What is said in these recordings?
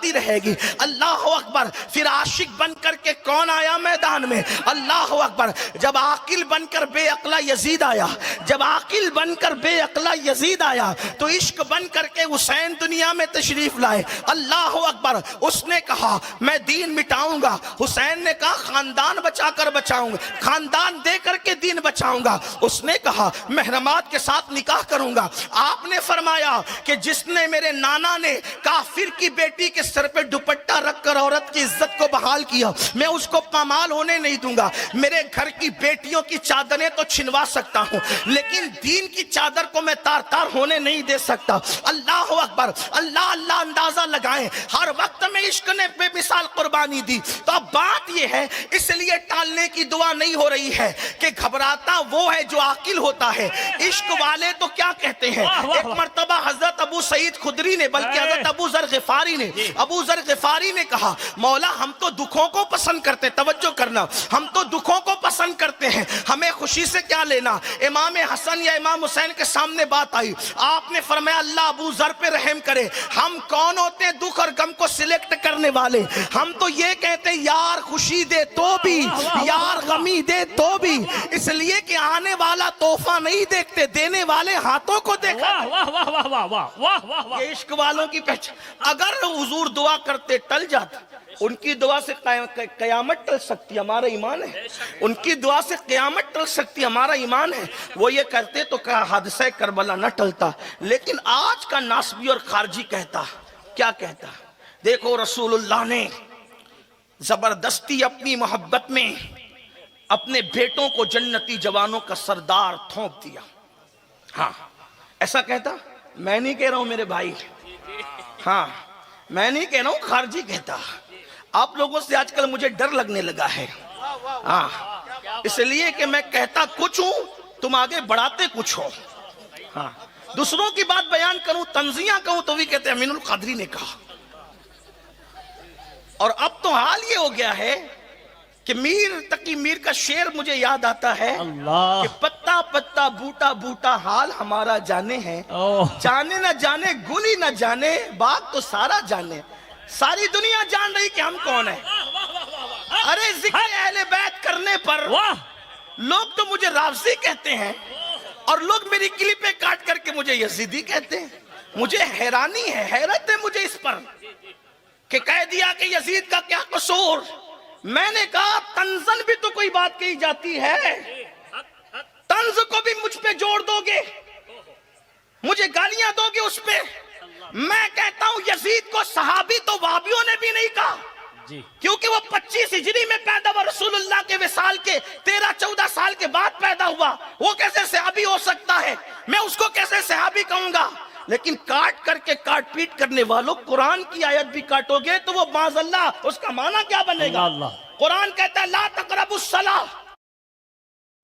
بڑھتی رہے گی. اللہ اکبر. پھر عاشق بن کر کے کون آیا میدان میں؟ اللہ اکبر. جب عاقل بن کر بے عقلا یزید آیا، جب عاقل بن کر بے عقلا یزید آیا تو عشق بن کر کے حسین دنیا میں تشریف لائے. اللہ اکبر. اس نے کہا میں دین مٹاؤں گا، حسین نے کہا خاندان بچا کر بچاؤں گا، خاندان دے کر کے دین بچاؤں گا. اس نے کہا محرمات کے ساتھ نکاح کروں گا. آپ نے فرمایا کہ جس نے میرے نانا نے کافر کی بیٹی کے سر پہ دوپٹہ رکھ کر عورت کی عزت کو بحال کیا، میں اس کو پامال ہونے نہیں دوں گا. میرے گھر کی بیٹیوں کی چادریں تو چھنوا سکتا ہوں لیکن دین کی چادر کو میں تار تار ہونے نہیں دے سکتا. اللہ اکبر. اللہ اللہ. اندازہ لگائیں ہر وقت میں عشق نے بے مثال قربانی دی. تو اب بات یہ ہے، اس لیے ٹالنے کی دعا نہیں ہو رہی ہے کہ گھبراتا وہ ہے جو عاقل ہوتا ہے. عشق والے تو کیا کہتے ہیں. ایک مرتبہ حضرت ابو سعید خدری نے بلکہ حضرت ابو ذر غفاری نے کہا مولا ہم تو دکھوں کو پسند کرتے، توجہ کرنا، ہم تو دکھوں کو پسند کرتے ہیں، ہمیں خوشی سے کیا لینا. امام حسن یا امام حسین کے سامنے بات آئی، آپ نے فرمایا اللہ ابو ذر پہ رحم کرے. ہم کون ہوتے ہیں دکھ اور غم کو سلیکٹ کرنے والے؟ ہم تو یہ کہتے ہیں یار خوشی دے تو بھی، یار غمی دے تو بھی، اس لیے کہ آنے والا تحفہ نہیں دیکھتے، دینے والے ہاتھوں کو دیکھا. یہ عشق والوں کی پہچان. اگر حضور دعا کرتے ٹل جاتا، ان کی دعا سے قیامت ٹل سکتی، ہمارا ایمان ہے. ان کی دعا سے قیامت ٹل سکتی، ہمارا ایمان ہے. وہ یہ کرتے تو کیا حادثہ کربلا نہ ٹلتا. لیکن آج کا ناسبی اور خارجی کہتا، کیا کہتا؟ دیکھو رسول اللہ نے زبردستی اپنی محبت میں اپنے بیٹوں کو جنتی جوانوں کا سردار تھونپ دیا. ہاں ایسا کہتا؟ میں نہیں کہہ رہا ہوں میرے بھائی، ہاں میں نہیں کہہ رہا ہوں، خارجی کہتا. آپ لوگوں سے آج کل مجھے ڈر لگنے لگا ہے، ہاں اس لیے کہ میں کہتا کچھ ہوں، تم آگے بڑھاتے کچھ ہو. ہاں دوسروں کی بات بیان کروں، تنزیہ کہوں تو بھی کہتے ہیں امین القادری نے کہا. اور اب تو حال یہ ہو گیا ہے کہ میر تقی میر کا شعر مجھے یاد آتا ہے کہ پتا پتا بوٹا بوٹا حال ہمارا جانے ہے، جانے نہ جانے گلی نہ جانے باغ تو سارا جانے. ساری دنیا جان رہی کہ ہم کون ہیں. ارے ذکر اہل بیت کرنے پر لوگ تو مجھے رافضی کہتے ہیں اور لوگ میری کلپیں کاٹ کر کے مجھے یزیدی کہتے ہیں. مجھے حیرانی ہے، حیرت ہے مجھے اس پر کہ کہہ دیا کہ یزید کا کیا قصور. میں نے کہا تنزن بھی تو کوئی بات کہی جاتی ہے، طنز کو بھی مجھ پہ جوڑ دو گے، مجھے گالیاں دو گے اس پہ. میں کہتا ہوں یزید کو صحابی تو وہابیوں نے بھی نہیں کہا کیونکہ وہ 25 ہجری میں پیدا ہوا، رسول اللہ کے وصال کے 13-14 سال کے بعد پیدا ہوا. وہ کیسے صحابی ہو سکتا ہے؟ میں اس کو کیسے صحابی کہوں گا؟ لیکن کاٹ کر کے کاٹ پیٹ کرنے والوں، قرآن کی آیت بھی کاٹو گے تو وہ معاذ اللہ اس کا معنی کیا بنے گا؟ قرآن کہتا ہے لا تقربوا الصلاۃ.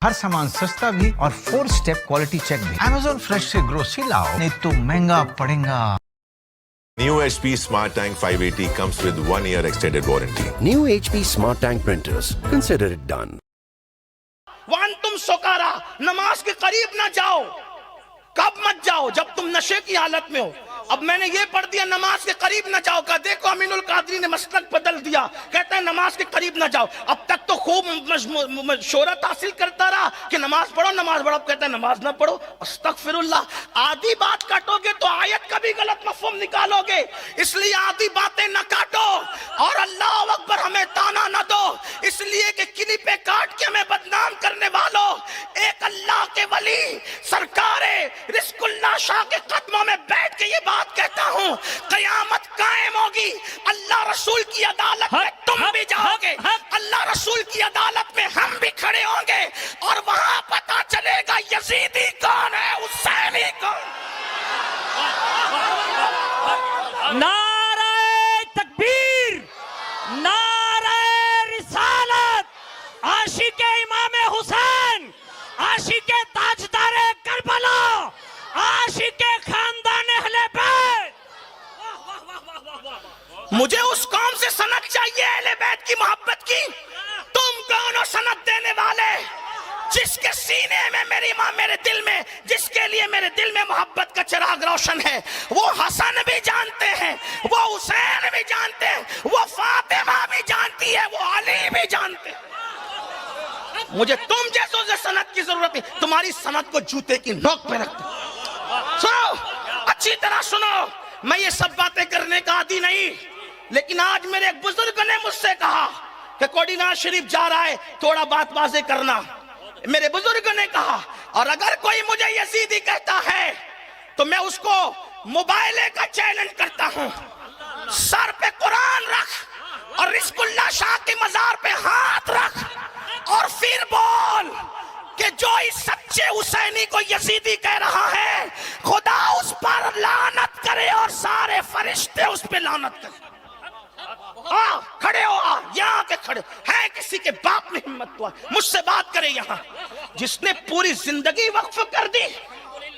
ہر سامان سستا بھی اور 4 سٹیپ کوالٹی چیک بھی. Amazon فریش سے گروسری لاؤ نہیں تو مہنگا پڑے گا. New HP Smart Tank 580 comes with 1 year extended warranty. New HP Smart Tank printers. Consider it done. وَأَنْتُمْ سُكَارَى. نماز کے قریب نہ جاؤ. کب مت جاؤ؟ جب تم نشے کی حالت میں ہو. اب میں نے یہ پڑھ دیا نماز کے قریب نہ جاؤ کا. دیکھو امین القادری نے مسلک بدل دیا، کہتا ہے نماز کے قریب نہ جاؤ. اب تک تو خوب شہرت حاصل کرتا رہا کہ نماز پڑھو نماز پڑھو، اب کہتا ہے نماز نہ پڑھو. استغفر اللہ. آدھی بات کاٹو گے تو آیت کا بھی غلط مفہوم نکالو گے، اس لیے آدھی باتیں نہ کاٹو اور اللہ اکبر ہمیں تانا نہ دو، اس لیے کہ کلپیں کاٹ کے ہمیں بدنام کرنے والوں. ایک اللہ کے ولی سرکار رزق اللہ شاہ کے قدموں میں بیٹھ کے یہ بات کہتا ہوں، قیامت قائم ہوگی، اللہ رسول کی عدالت میں تم بھی جاؤ گے، اللہ رسول کی عدالت میں ہم بھی کھڑے ہوں گے اور وہاں پتا چلے گا یزیدی کون ہے، حسینی کون. نعرہ تکبیر، نعرہ رسالت، عاشق امام حسین، عاشق تاجدار کربلا، عاشق خاندان اہل بیت. مجھے اس قوم سے سند چاہیے اہل بیت کی محبت کی. تم کون ہو سند دینے والے؟ جس کے سینے میں میری ماں میرے دل میں، جس کے لیے میرے دل میں محبت کا چراغ روشن ہے، وہ حسن بھی جانتے ہیں، وہ حسین بھی جانتے ہیں، وہ فاطمہ بھی جانتی ہے، وہ علی بھی جانتے ہیں۔ مجھے تم جیسوں سے سند کی ضرورت ہے، تمہاری سند کو جوتے کی نوک پہ رکھتے۔ سنو، اچھی طرح سنو، میں یہ سب باتیں کرنے کا عادی نہیں، لیکن آج میرے ایک بزرگ نے مجھ سے کہا کہ کوڈی نواز شریف جا رہا ہے، تھوڑا بات واضح کرنا۔ میرے بزرگ نے کہا، اور اگر کوئی مجھے یزیدی کہتا ہے تو میں اس کو موبائلے کا چیلنج کرتا ہوں، سر پہ قرآن رکھ اور رزق اللہ شاہ کی مزار پہ ہاتھ رکھ اور پھر بول کہ جو اس سچے حسینی کو یزیدی کہہ رہا ہے، خدا اس پر لعنت کرے اور سارے فرشتے اس پہ لعنت کرے۔ کھڑے ہو، یہاں کے کھڑے ہے، کسی کے باپ میں ہمت ہوا مجھ سے بات کرے یہاں، جس نے پوری زندگی وقف کر دی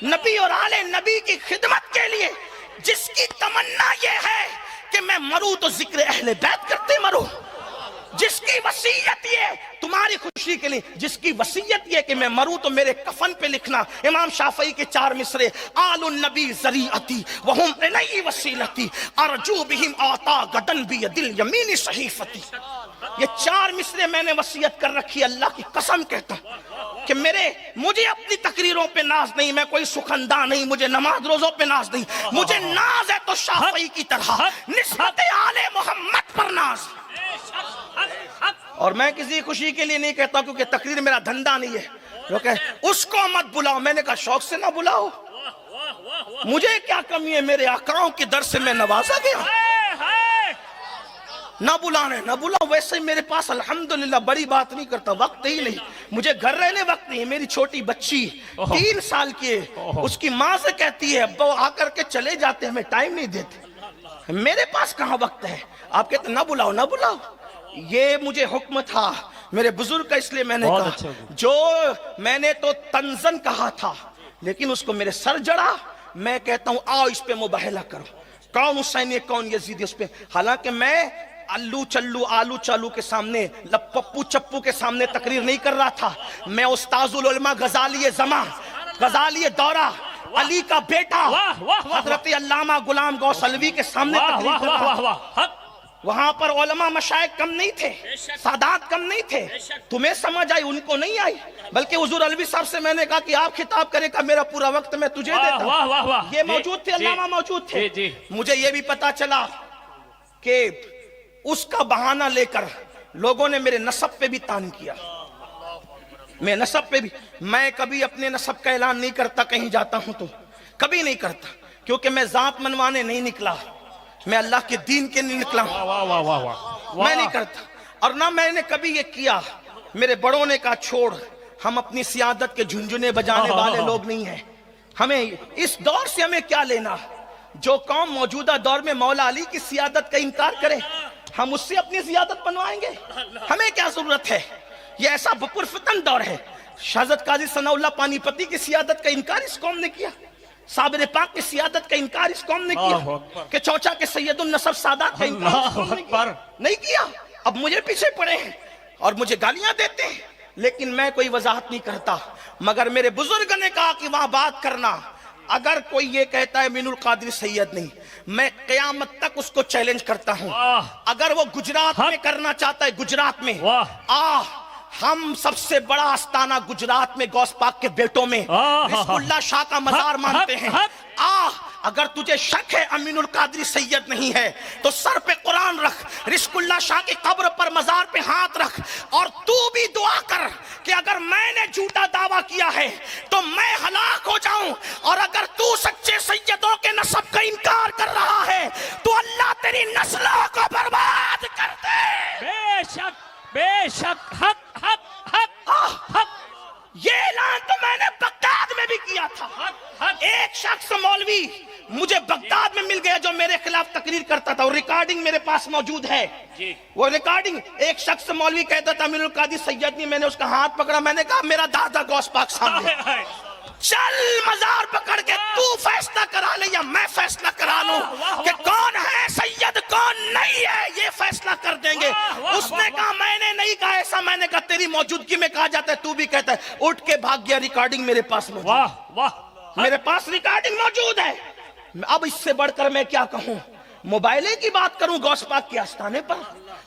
نبی اور آل نبی کی خدمت کے لیے، جس کی تمنا یہ ہے کہ میں مروں تو ذکر اہل بیت کرتے مروں، جس کی وصیت یہ تمہاری خوشی کے لیے، جس کی وصیت یہ کہ میں مروں تو میرے کفن پہ لکھنا امام شافعی کے 4 مصرے، آل النبی ذریعتی وہم الی وسیلتی ارجو بہم آتا غدن بید الیمین صحیفتی۔ یہ 4 مصرے میں نے وصیت کر رکھی، اللہ کی قسم کہتا ہوں کہ مجھے اپنی تقریروں پہ ناز نہیں، میں کوئی سخندہ نہیں، مجھے نماز روزوں پہ ناز نہیں، مجھے ناز ہے تو شافعی کی طرح نسبت آل محمد پر ناز۔ اور میں کسی خوشی کے لیے نہیں کہتا کیونکہ تقریر میرا دھندا نہیں ہے، کیونکہ اس کو مت بلاؤ، میں نے کہا شوق سے نہ بلاؤ، مجھے کیا کمی ہے، میرے آقاؤں کے در سے میں نوازا گیا، نہ بلانے نہ بلاؤ۔ ویسے ہی میرے پاس الحمدللہ بڑی بات نہیں کرتا، وقت ہی نہیں، مجھے گھر رہنے وقت نہیں۔ میری چھوٹی بچی 3 سال کی ہے، اس کی ماں سے کہتی ہے ابا آ کر کے چلے جاتے، ہمیں ٹائم نہیں دیتے، میرے پاس کہاں وقت ہے، آپ کہتے نہ بلاؤ نہ بلاؤ۔ یہ مجھے حکم تھا میرے بزرگ کا، اس لیے میں نے کہا، جو میں نے تو تنزن کہا تھا لیکن اس کو میرے سر جڑا، میں کہتا ہوں آؤ اس پہ مباہلہ کرو، کون حسینی کون یزیدی، اس پہ۔ حالانکہ میں الو چلو آلو چالو کے سامنے، پپو چپو کے سامنے تقریر نہیں کر رہا تھا، میں استاذ العلماء غزالی زماں، غزالی دورہ، علی کا بیٹا حضرت علامہ غلام غوث علوی کے سامنے تقریر کر رہا تھا۔ وہاں پر علماء مشائخ کم نہیں تھے، سادات کم نہیں تھے، تمہیں سمجھ آئی ان کو نہیں آئی، بلکہ حضور علوی صاحب سے میں نے کہا کہ آپ خطاب کرے گا، میرا پورا وقت میں تجھے دیتا ہوں۔ یہ موجود تھے، علامہ موجود تھے۔ مجھے یہ بھی پتا چلا کہ اس کا بہانہ لے کر لوگوں نے میرے نسب پہ بھی طعن کیا، میں نسب پہ بھی، میں کبھی اپنے نسب کا اعلان نہیں کرتا، کہیں جاتا ہوں تو کبھی نہیں کرتا، کیونکہ میں ذات منوانے نہیں نکلا، میں اللہ کے دین کے نہیں نکلا ہوں، میں نہیں کرتا۔ اور نہ میں نے کبھی یہ کیا، میرے بڑوں نے کہا چھوڑ، ہم اپنی سیادت کے جھنجھنے بجانے والے لوگ نہیں ہیں، ہمیں اس دور سے ہمیں کیا لینا، جو قوم موجودہ دور میں مولا علی کی سیادت کا انکار کرے، ہم اس سے اپنی سیادت بنوائیں گے، ہمیں کیا ضرورت ہے، یہ ایسا پرفتن دور ہے۔ حضرت قاضی ثناء اللہ پانی پتی کی سیادت کا انکار اس قوم نے کیا، صابر پاک کی سیادت کا انکار اس قوم نے کیا، کہ چوچا کے سید النصب سادات کا انکار اس قوم نے کیا، نہیں کیا۔ اب مجھے پیچھے پڑے ہیں اور مجھے گالیاں دیتے ہیں، لیکن میں کوئی وضاحت نہیں کرتا، مگر میرے بزرگ نے کہا کہ وہاں بات کرنا، اگر کوئی یہ کہتا ہے مین القادر سید نہیں، میں قیامت تک اس کو چیلنج کرتا ہوں، اگر وہ گجرات میں کرنا چاہتا ہے، گجرات میں ہم سب سے بڑا آستانہ گجرات میں غوث پاک کے بیٹوں میں رزق اللہ شاہ کا مزار مانتے ہیں، اگر تجھے شک ہے امین القادری سید نہیں ہے تو سر پہ قرآن رکھ، رزق اللہ شاہ کی قبر پر مزار پہ ہاتھ رکھ، اور تو بھی دعا کر کہ اگر میں نے جھوٹا دعویٰ کیا ہے تو میں ہلاک ہو جاؤں، اور اگر تو سچے سیدوں کے نسب کا انکار کر رہا ہے تو اللہ تیری نسلوں کو برباد کر دے۔ بے شک بے شک، حق حق حق حق۔ یہ اعلان تو میں نے بغداد میں بھی کیا تھا، ایک شخص مولوی مجھے بغداد میں مل گیا جو میرے خلاف تقریر کرتا تھا، اور ریکارڈنگ میرے پاس موجود ہے، وہ ریکارڈنگ، ایک شخص مولوی کہتا تھا امین القادری سید نہیں، میں نے اس کا ہاتھ پکڑا، میں نے کہا میرا دادا غوث پاک سامنے، چل مزار پکڑ کے تو فیصلہ کرا لے یا میں فیصلہ کرا لوں کہ کون ہے سید کون نہیں ہے، یہ فیصلہ کر دیں گے۔ اس نے کہا میں نے نہیں کہا ایسا، میں نے کہا تیری میری موجودگی میں کہا جاتا ہے، تو بھی کہتا ہے اٹھ کے بھاگ گیا، ریکارڈنگ میرے پاس موجود، واہ واہ، میرے پاس ریکارڈنگ موجود ہے۔ اب اس سے بڑھ کر میں کیا کہوں؟ موبائلے کی بات کروں غوث پاک کے آستانے پر،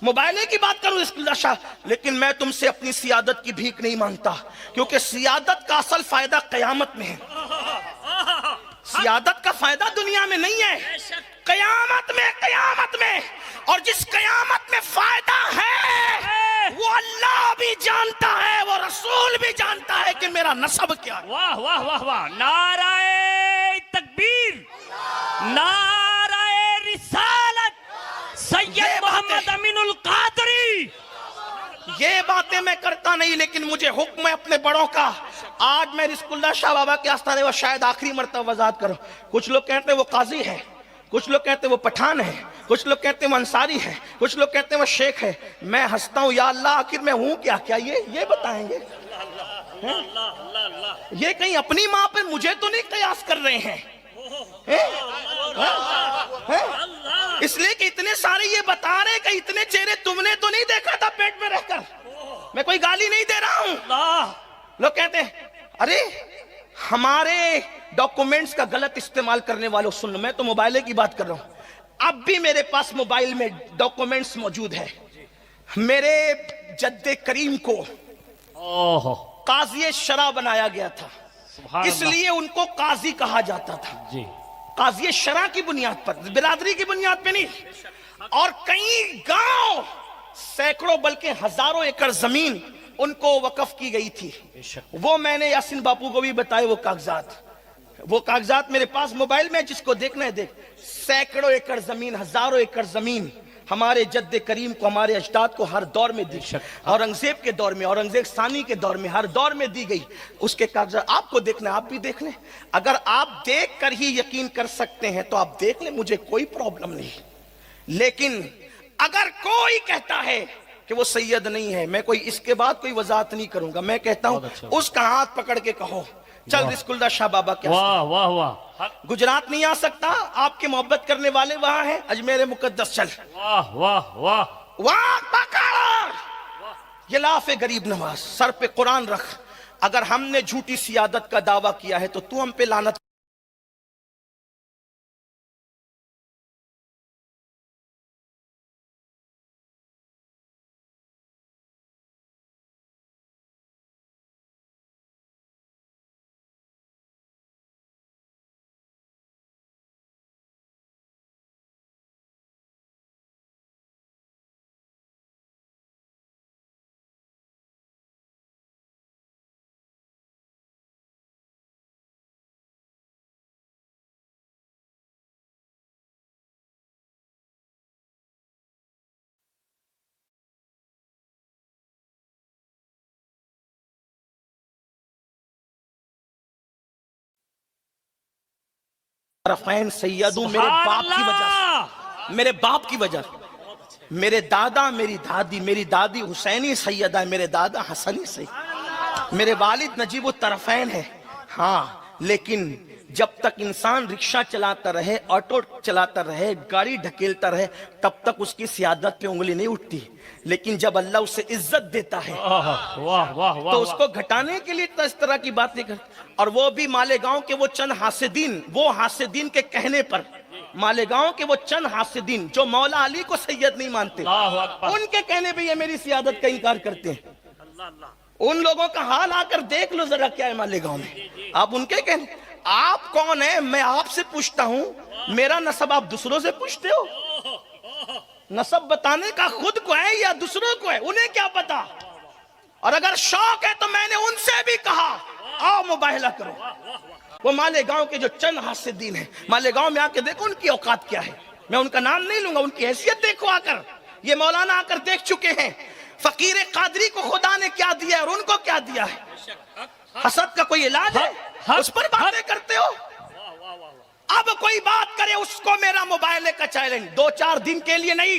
موبائلے کی بات کروں اسکندر شاہ، لیکن میں تم سے اپنی سیادت کی بھیک نہیں مانگتا، کیونکہ سیادت کا اصل فائدہ قیامت میں ہے، سیادت کا فائدہ دنیا میں نہیں ہے، قیامت میں، قیامت میں۔ اور جس قیامت میں فائدہ ہے وہ اللہ بھی جانتا ہے، وہ رسول بھی جانتا ہے کہ میرا نسب کیا ہے۔ واہ واہ واہ واہ، نعرہ تکبیر، نعرہ رسالت، سید محمد امین القادری۔ یہ باتیں میں کرتا نہیں، لیکن مجھے حکم ہے اپنے بڑوں کا۔ آج میں رزق اللہ شاہ بابا کے آستانے وہ شاید آخری مرتبہ وضاحت کروں۔ کچھ لوگ کہتے ہیں وہ قاضی ہے، کچھ لوگ کہتے ہیں وہ پٹھان ہے، کچھ لوگ کہتے ہیں وہ انصاری ہے، کچھ لوگ کہتے ہیں وہ شیخ ہے۔ میں ہنستا ہوں، یا اللہ آخر میں ہوں کیا؟ کیا یہ بتائیں گے؟ یہ کہیں اپنی ماں پہ مجھے تو نہیں قیاس کر رہے ہیں؟ اس لیے کہ اتنے سارے یہ بتا رہے کہ اتنے چہرے تم نے تو نہیں دیکھا تھا پیٹ میں رہ کر۔ میں کوئی گالی نہیں دے رہا ہوں۔ لوگ کہتے ہیں ارے ہمارے ڈاکومنٹس کا غلط استعمال کرنے والوں، سن، میں تو موبائلے کی بات کر رہا ہوں۔ اب بھی میرے پاس موبائل میں ڈاکومنٹس موجود ہے۔ میرے جد کریم کو قاضی شرع بنایا گیا تھا، اس لیے ان کو قاضی کہا جاتا تھا، جی، قاضی شرع کی بنیاد پر، برادری کی بنیاد پہ نہیں۔ اور کئی گاؤں، سینکڑوں بلکہ ہزاروں ایکڑ زمین ان کو وقف کی گئی تھی۔ وہ میں نے یاسین باپو کو بھی بتائے، وہ کاغذات میرے پاس موبائل میں، جس کو دیکھنا ہے دیکھ۔ سینکڑوں ایکڑ زمین، ہزاروں ایکڑ زمین ہمارے جد کریم کو، ہمارے اجداد کو ہر دور میں دی، اورنگزیب کے دور میں، اورنگزیب ثانی کے دور میں، ہر دور میں دی گئی۔ اس کے کاغذات آپ کو دیکھنا ہے، آپ بھی دیکھ لیں۔ اگر آپ دیکھ کر ہی یقین کر سکتے ہیں تو آپ دیکھ لیں، مجھے کوئی پرابلم نہیں۔ لیکن اگر کوئی کہتا ہے کہ وہ سید نہیں ہے، میں کوئی اس کے بعد کوئی وضاحت نہیں کروں گا۔ میں کہتا ہوں اس کا ہاتھ پکڑ کے کہو چل رزق اللہ شاہ بابا کے واہ واہ واہ، گجرات نہیں آ سکتا، آپ کے محبت کرنے والے وہاں ہیں، اجمیر مقدس چل، واہ واہ واہ، وہاں پکڑ۔ یہ لاف غریب نواز، سر پہ قرآن رکھ۔ اگر ہم نے جھوٹی سیادت کا دعویٰ کیا ہے تو ہم پہ لعنت۔ طرفین سیدوں، میرے باپ کی وجہ سے، میرے باپ کی وجہ سے، میرے دادا، میری دادی حسینی سیدہ ہے، میرے دادا حسنی سیدہ، میرے والد نجیب الطرفین ہے۔ ہاں، لیکن جب تک انسان رکشہ چلاتا رہے، آٹو چلاتا رہے، گاڑی ڈھکیلتا رہے، تب تک اس کی سیادت پہ انگلی نہیں اٹھتی۔ لیکن جب اللہ اسے عزت دیتا ہے واہ واہ واہ، تو اس کو گھٹانے کے لیے اس طرح کی بات نہیں کرتے۔ اور وہ بھی مالیگاؤں کے وہ چند حاسدین، وہ حاسدین کے کہنے پر، مالیگاؤں کے وہ چند حاسدین جو مولا علی کو سید نہیں مانتے، اللہ اکبر، ان کے کہنے پہ یہ میری سیادت کا انکار کرتے ہیں۔ ان لوگوں کا حال آ کر دیکھ لو ذرا کیا ہے مالیگاؤں میں۔ آپ ان کے کہنے، آپ کون ہیں؟ میں آپ سے پوچھتا ہوں، میرا نسب آپ دوسروں سے پوچھتے ہو؟ نسب بتانے کا خود کو ہے یا دوسروں کو ہے؟ انہیں کیا پتا؟ اور اگر شوق ہے تو میں نے ان سے بھی کہا آؤ مباہلہ کرو۔ وہ مالیگاؤں کے جو چند حاسدین ہیں، مالیگاؤں میں آ کے دیکھو ان کی اوقات کیا ہے۔ میں ان کا نام نہیں لوں گا، ان کی حیثیت دیکھو آ کر۔ یہ مولانا آ کر دیکھ چکے ہیں فقیر قادری کو خدا نے کیا دیا ہے اور ان کو کیا دیا ہے۔ حسد کا کوئی علاج ہے؟ اس پر باتیں کرتے ہو۔ اب کوئی بات کرے اس کو میرا موبائل کا چیلنج، 2-4 دن کے لیے نہیں،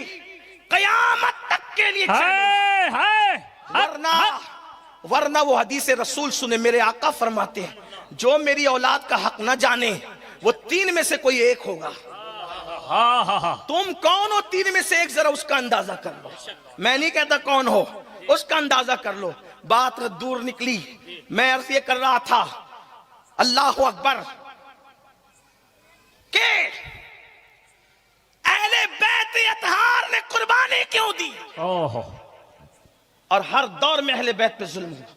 قیامت تک کے لیے چیلنج۔ ورنہ وہ حدیث رسول سنے، میرے آقا فرماتے ہیں جو میری اولاد کا حق نہ جانے وہ 3 میں سے کوئی ایک ہوگا۔ تم کون ہو 3 میں سے ایک؟ ذرا اس کا اندازہ کر لو۔ میں نہیں کہتا کون ہو، اس کا اندازہ کر لو۔ بات دور نکلی. میں عرض یہ کر رہا تھا اللہ اکبر کہ اہل بیت اطہار نے قربانی کیوں دی, اور ہر دور میں اہل بیت پہ ظلم ہوا.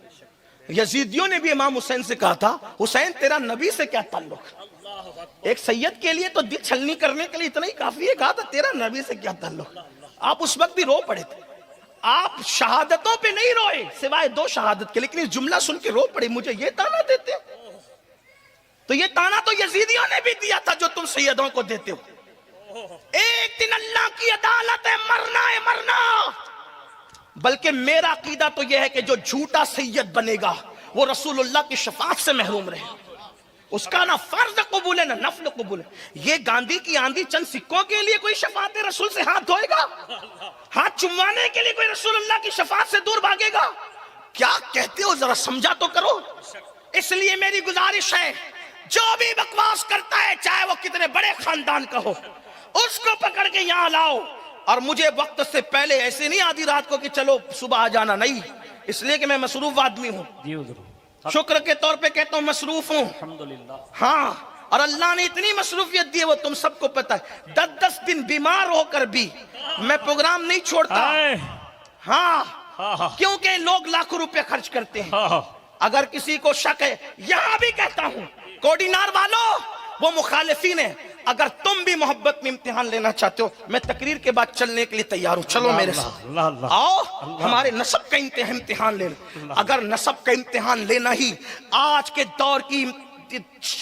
یزیدیوں نے بھی امام حسین سے کہا تھا حسین تیرا نبی سے کیا تعلق. ایک سید کے لیے تو دل چھلنی کرنے کے لیے اتنا ہی کافی ہے, کہا تھا تیرا نبی سے کیا تعلق. آپ اس وقت بھی رو پڑے تھے, آپ شہادتوں پہ نہیں روئے سوائے 2 شہادت کے, لیکن اس جملہ سن کے رو پڑے مجھے یہ تانا دیتے ہو. تو یہ تانا تو یزیدیوں نے بھی دیا تھا جو تم سیدوں کو دیتے ہو. ایک دن اللہ کی عدالت ہے, مرنا ہے مرنا. بلکہ میرا عقیدہ تو یہ ہے کہ جو جھوٹا سید بنے گا وہ رسول اللہ کی شفاعت سے محروم رہے, اس کا نہ فرض قبول ہے نہ نفل قبول ہے. یہ گاندھی کی آندھی چند سکوں کے لیے کوئی شفاعت رسول سے ہاتھ دھوئے گا؟ ہاتھ چموانے کے لیے کوئی رسول اللہ کی شفاعت سے دور بھاگے گا؟ کیا کہتے ہو ذرا سمجھا تو کرو. اس لیے میری گزارش ہے جو بھی بکواس کرتا ہے چاہے وہ کتنے بڑے خاندان کا ہو اس کو پکڑ کے یہاں لاؤ. اور مجھے وقت سے پہلے ایسے نہیں آدھی رات کو کہ چلو صبح آ جانا, نہیں, اس لیے کہ میں مصروف آدمی ہوں. شکر کے طور پہ کہتا ہوں مصروف ہوں الحمدللہ. ہاں, اور اللہ نے اتنی مصروفیت دی ہے وہ تم سب کو پتہ ہے. 10 دن بیمار ہو کر بھی میں پروگرام نہیں چھوڑتا. ہاں, کیونکہ لوگ لاکھوں روپے خرچ کرتے ہیں. اگر کسی کو شک ہے یہاں بھی کہتا ہوں کوڈینار والوں وہ مخالفین ہیں, اگر تم بھی محبت میں امتحان لینا چاہتے ہو میں تقریر کے بعد چلنے کے لیے تیار ہوں. چلو میرے ساتھ آؤ, ہمارے نسب کا امتحان لے لو. اگر نسب کا امتحان لینا ہی آج کے دور کی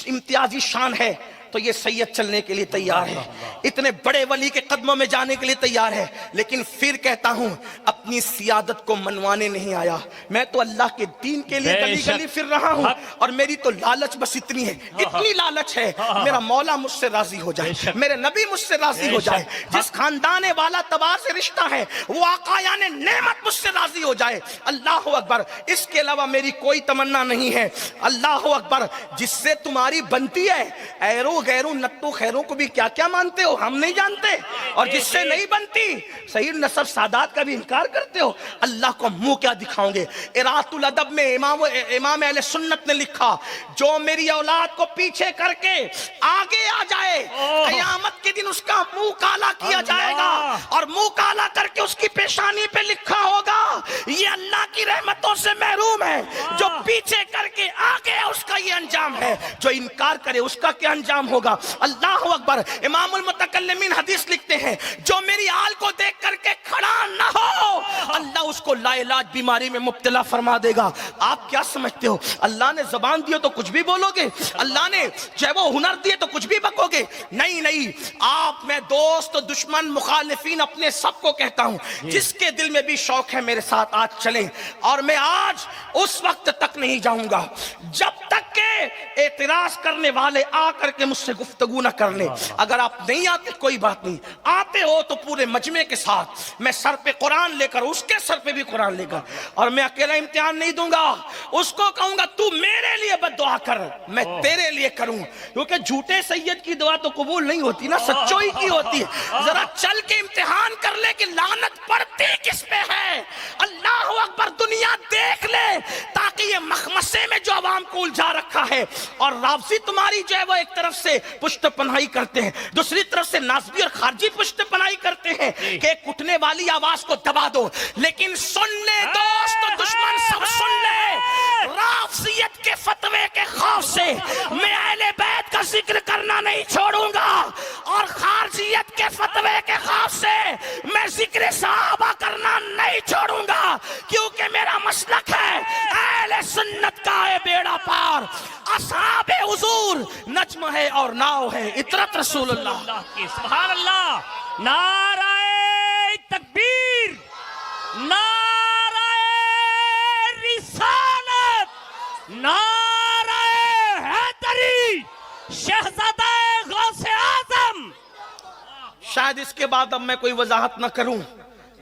امتیازی شان ہے تو یہ سید چلنے کے لیے تیار ہے, اتنے بڑے ولی کے قدموں میں جانے کے لیے تیار ہے. لیکن پھر کہتا ہوں اپنی سیادت کو منوانے نہیں آیا, میں تو اللہ کے دین کے لیے گلی گلی پھر رہا ہوں. اور میری تو لالچ بس اتنی ہے, اتنی لالچ ہے میرا مولا مجھ سے راضی ہو جائے, میرے نبی مجھ سے راضی ہو جائے, جس خاندان والا تبار سے رشتہ ہے وہ آقایان نعمت مجھ سے راضی ہو جائے. اللہ اکبر, اس کے علاوہ میری کوئی تمنا نہیں ہے. اللہ اکبر, جس سے تمہاری بنتی ہے ایرو غیروں نتو خیروں کو بھی کیا کیا مانتے ہو ہم نہیں جانتے, اور جس سے نہیں بنتی صحیح نسب سادات کا بھی انکار کرتے ہو. اللہ کو منہ کیا دکھاؤں گے. ارات الادب میں امام اہل سنت نے لکھا جو میری اولاد کو پیچھے کر کے آگے آ جائے قیامت کے دن اس کا منہ کالا کیا جائے گا, اور منہ کالا کر کے اس کی پیشانی پہ لکھا ہوگا یہ اللہ کی رحمتوں سے محروم ہے. جو پیچھے کر کے آگے اس کا یہ انجام ہے, جو انکار کرے اس کا کیا انجام ہوگا. اللہ اکبر. امام المتکلمین حدیث لکھتے ہیں جو میری آل کو دیکھ کر کے کھڑا نہ ہو اللہ اس کو لا علاج بیماری میں مبتلا فرما دے گا. آپ کیا سمجھتے ہو اللہ نے زبان دی تو کچھ بھی بولو گے, اللہ نے جو وہ ہنر دیے تو کچھ بھی بکو گے؟ نہیں نہیں. آپ میں دوست دشمن مخالفین اپنے سب کو کہتا ہوں جس کے دل میں بھی شوق ہے میرے ساتھ آج چلیں, اور میں آج اس وقت تک نہیں جاؤں گا جب تک کہ اعتراض کرنے والے آ کر کے مجھ سے گفتگو نہ کر لیں. اگر آپ نہیں آتے کوئی بات نہیں, آتے ہو تو پورے مجمع کے ساتھ میں سر پہ قرآن لے کر اس کے سر پہ بھی قرآن لے کر, اور میں اکیلا امتحان نہیں دوں گا. اس کو کہوں گا تو میرے لیے بد دعا کر, میں تیرے لیے کروں, کیونکہ جھوٹے سید کی دعا تو قبول نہیں ہوتی نا, سچوئی کی ہوتی ہے. ذرا چل کے امتحان کر لے کہ لعنت پڑتی کس پہ ہے. اللہ اکبر. دنیا دیکھ لے تاکہ یہ مخمسے میں جو عوام کو الجھا رکھا ہے, اور رافضی تمہاری جو ہے وہ ایک طرف سے پشت پناہی کرتے ہیں, دوسری طرف سے ناصبی اور خارجی پشت پناہی کرتے ہیں کہ کٹنے والی آواز کو دبا دو. لیکن سن لے دوست دشمن سب سن لے, رافضیت کے فتوے کے خوف سے میں اہل بیت کا ذکر کرنا نہیں چھوڑوں گا, اور خارجیت کے فتوے کے خوف سے میں ذکر صحابہ کرنا نہیں چھوڑوں گا, کیونکہ میرا مسلک ہے اہل سنت کا ہے بیڑا پار. اصحاب حضور نجم ہے اور ناؤ ہے اطرت رسول اللہ کی. سبحان اللہ. نعرہ تکبیر, نعرہ رسالت, نعرہ حیدری, شہزادہ غوث اعظم. شاید اس کے بعد اب میں کوئی وضاحت نہ کروں,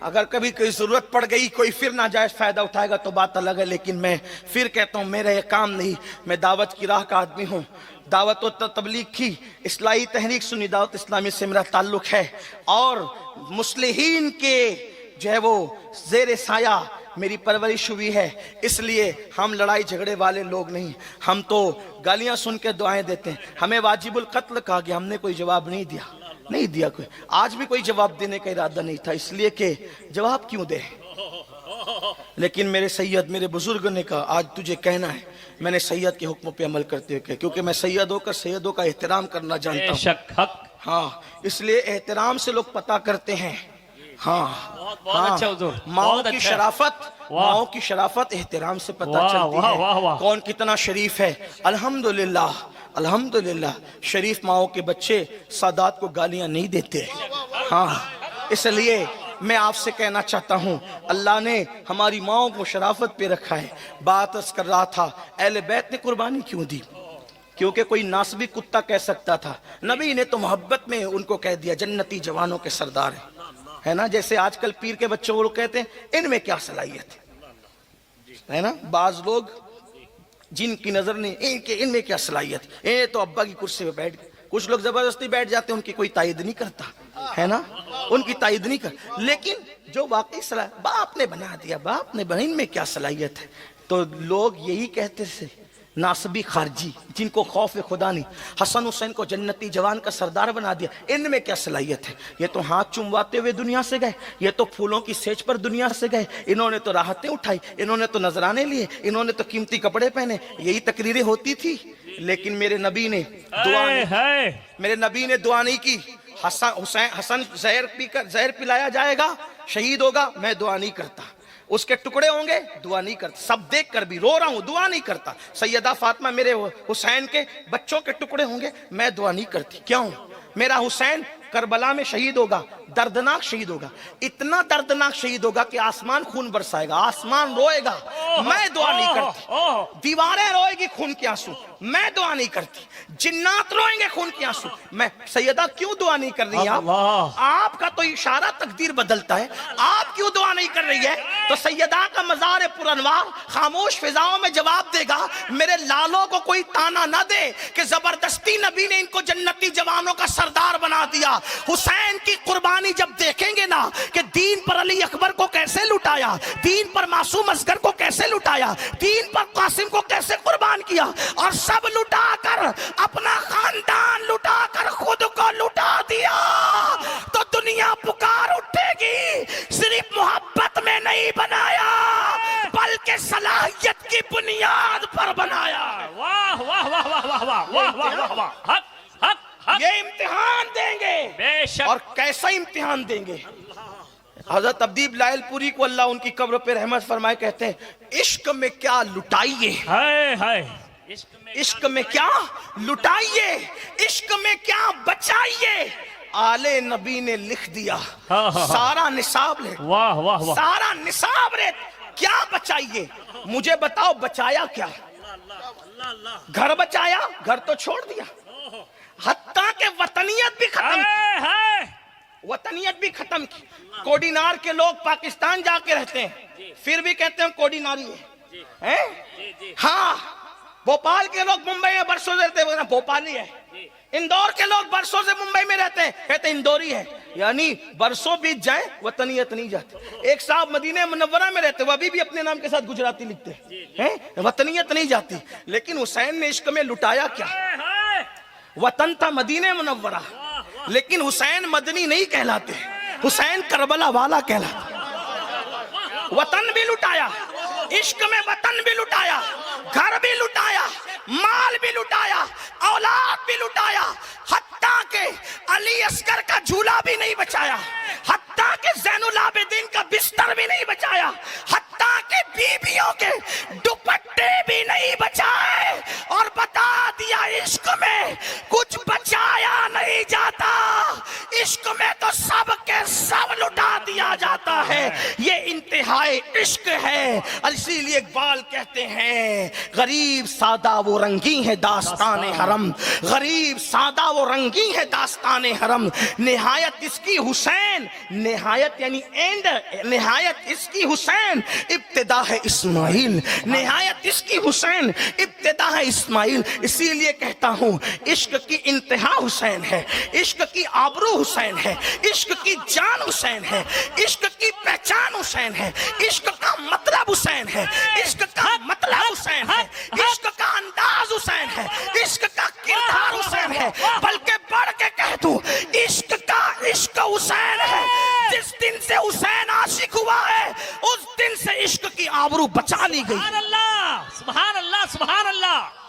اگر کبھی کوئی ضرورت پڑ گئی کوئی پھر ناجائز فائدہ اٹھائے گا تو بات الگ ہے. لیکن میں پھر کہتا ہوں میرا یہ کام نہیں, میں دعوت کی راہ کا آدمی ہوں. دعوت و تبلیغ کی اصلاحی تحریک سنی دعوت اسلامی سے میرا تعلق ہے, اور مصلحین کے جو ہے وہ زیر سایہ میری پرورش ہوئی ہے، اس لیے ہم لڑائی جھگڑے والے لوگ نہیں، ہم تو گالیاں سن کے دعائیں دیتے ہیں۔ ہمیں واجب القتل کہا گیا، ہم نے کوئی جواب نہیں دیا کوئی، آج بھی کوئی جواب دینے کا ارادہ نہیں تھا، اس لیے کہ جواب کیوں دے، لیکن میرے سید میرے بزرگ نے کہا آج تجھے کہنا ہے، میں نے سید کے حکم پہ عمل کرتے ہوئے کہا، کیونکہ میں سید ہو کر سیدوں کا احترام کرنا جانتا بے ہوں۔ شک حق، ہاں اس لیے احترام سے لوگ پتہ کرتے ہیں۔ ہاں بہت اچھا حضور، ماؤں بہت کی اچھا۔ شرافت، واہ۔ ماؤں کی شرافت احترام سے پتہ واہ، چلتی واہ، واہ، ہے واہ۔ کون کتنا شریف ہے۔ الحمدللہ الحمدللہ شریف ماؤں کے بچے سادات کو گالیاں نہیں دیتے۔ ہاں اس لیے میں آپ سے کہنا چاہتا ہوں اللہ نے ہماری ماؤں کو شرافت پہ رکھا ہے۔ بات عرض کر رہا تھا اہل بیت نے قربانی کیوں دی؟ کیونکہ کوئی ناسبی کتا کہہ سکتا تھا، نبی نے تو محبت میں ان کو کہہ دیا جنتی جوانوں کے سردار ہے نا، جیسے آج کل پیر کے بچوں کو کہتے ہیں ان میں کیا صلاحیت ہے نا، بعض لوگ جن کی نظر نہیں ان میں کیا صلاحیت، یہ تو ابا کی کرسی پہ بیٹھ گئے، کچھ لوگ زبردستی بیٹھ جاتے ہیں، ان کی کوئی تائید نہیں کرتا ہے نا، ان کی تائید نہیں کرتا، لیکن جو واقعی صلاحیت باپ نے بنا دیا، باپ نے بنا، ان میں کیا صلاحیت ہے، تو لوگ یہی کہتے تھے ناسبی خارجی جن کو خوف خدا نہیں، حسن حسین کو جنتی جوان کا سردار بنا دیا، ان میں کیا صلاحیت ہے، یہ تو ہاتھ چمواتے ہوئے دنیا سے گئے، یہ تو پھولوں کی سیج پر دنیا سے گئے، انہوں نے تو راحتیں اٹھائی، انہوں نے تو نذرانے لیے، انہوں نے تو قیمتی کپڑے پہنے، یہی تقریریں ہوتی تھی، لیکن میرے نبی نے دعا نہیں، میرے نبی نے دعا نہیں کی حسن زہر پلایا جائے گا شہید ہوگا، میں دعا نہیں کرتا، اس کے ٹکڑے ہوں گے دعا نہیں کرتا، سب دیکھ کر بھی رو رہا ہوں دعا نہیں کرتا، سیدہ فاطمہ میرے حسین کے بچوں کے ٹکڑے ہوں گے میں دعا نہیں کرتی، کیوں؟ میرا حسین کربلا میں شہید ہوگا، دردناک شہید ہوگا، اتنا دردناک شہید ہوگا کہ آسمان خون برسائے گا، آسمان روئے گا، میں دعا نہیں کرتی، دیواریں روئے گی خون کے آنسو، میں دعا نہیں کرتی، جنات روئیں گے خون کے آنسو، میں سیدہ کیوں دعا نہیں کر رہی ہیں آپ کا تو اشارہ تقدیر بدلتا ہے، آپ کیوں دعا نہیں کر رہی ہے؟ تو سیدہ کا مزار پر انوار خاموش فضاؤں میں جواب دے گا، میرے لالوں کو کوئی تانا نہ دے کہ زبردستی نبی نے ان کو جنتی جوانوں کا سردار بنا دیا۔ حسین کی قربانی جب دیکھیں گے نا کہ دین پر علی اکبر کو کیسے لٹایا، دین پر معصوم اصغر کو کیسے لٹایا، دین پر قاسم کو کیسے قربان کیا، اور سب لٹا کر اپنا خاندان لٹا کر خود کو لٹا دیا، تو دنیا پکار اٹھے گی صرف محبت میں نہیں بنایا بلکہ صلاحیت کی بنیاد پر بنایا۔ واہ واہ واہ واہ واہ واہ واہ واہ واہ واہ، حق حق حق، یہ امتحان دیں گے، بے شک، اور کیسا امتحان دیں گے؟ حضرت عبدیب لائل پوری کو اللہ ان کی قبر پہ رحمت فرمائے کہتے ہیں عشق میں کیا لٹائیے، ہائے ہائے، عشق میں کیا لٹائیے، عشق میں کیا بچائیے، آل نبی نے لکھ دیا سارا نصاب لے، واہ واہ واہ، سارا نصاب رے، کیا بچائیے؟ مجھے بتاؤ بچایا کیا؟ گھر بچایا؟ گھر تو چھوڑ دیا، حتیٰ کہ وطنیت بھی ختم کی، وطنیت بھی ختم کی، کوڈینار کے لوگ پاکستان جا کے رہتے ہیں پھر بھی کہتے ہیں کوڈیناری ہے، ہاں بھوپال کے لوگ ممبئی میں برسوں سے رہتے ہیں بھوپالی ہے، اندور کے لوگ برسوں سے ممبئی میں رہتے ہیں کہتے ہیں اندوری ہے، یعنی برسوں بیت جائیں وطنیت نہیں جاتی۔ ایک صاحب مدینہ منورہ میں رہتے ہیں وہ ابھی بھی اپنے نام کے ساتھ گجراتی لکھتے ہیں، وطنیت نہیں جاتی، لیکن حسین نے عشق میں لٹایا کیا؟ وطن تھا مدینہ منورہ، لیکن حسین مدنی نہیں کہلاتے، حسین کربلا والا کہلاتے، وطن بھی لٹایا، عشق میں وطن بھی لٹایا، گھر بھی لٹایا، مال بھی لٹایا، اولاد بھی لٹایا، حتیٰ کہ علی اصغر کا جھولا بھی نہیں بچایا، حتیٰ کہ زین العابدین کا بستر بھی نہیں بچایا، حتیٰ کہ بیویوں کے دوپٹے بھی نہیں بچائے، اور بتا دیا عشق میں کچھ بچایا نہیں جاتا، عشق میں تو سب کے سب لٹا دیا جاتا ہے، یہ انتہائی عشق ہے۔ اسی لیے اقبال کہتے ہیں غریب سادہ وہ رنگی ہے داستان حرم، غریب سادہ وہ رنگی ہے داستان حرم، نہایت اس کی حسین، نہایت یعنی اینڈ، نہایت اس کی حسین ابتدا ہے اسماعیل، نہایت اس کی حسین ابتدا ہے اسماعیل۔ اسی لیے کہتا ہوں عشق کی انتہا حسین ہے، عشق کی آبرو حسین ہے، عشق کی جان حسین حسین ہے, عشق کی پہچان حسین ہے, عشق کا مطلب حسین ہے, عشق کا مطلب حسین ہے, عشق کا انداز حسین ہے, عشق کا کردار حسین ہے, بلکہ بڑھ کے کہہ دوں عشق کا عشق حسین ہے. جس دن سے حسین عاشق ہوا ہے اس دن سے عشق کی آبرو بچا لی گئی. سبحان اللہ سبحان اللہ سبحان اللہ.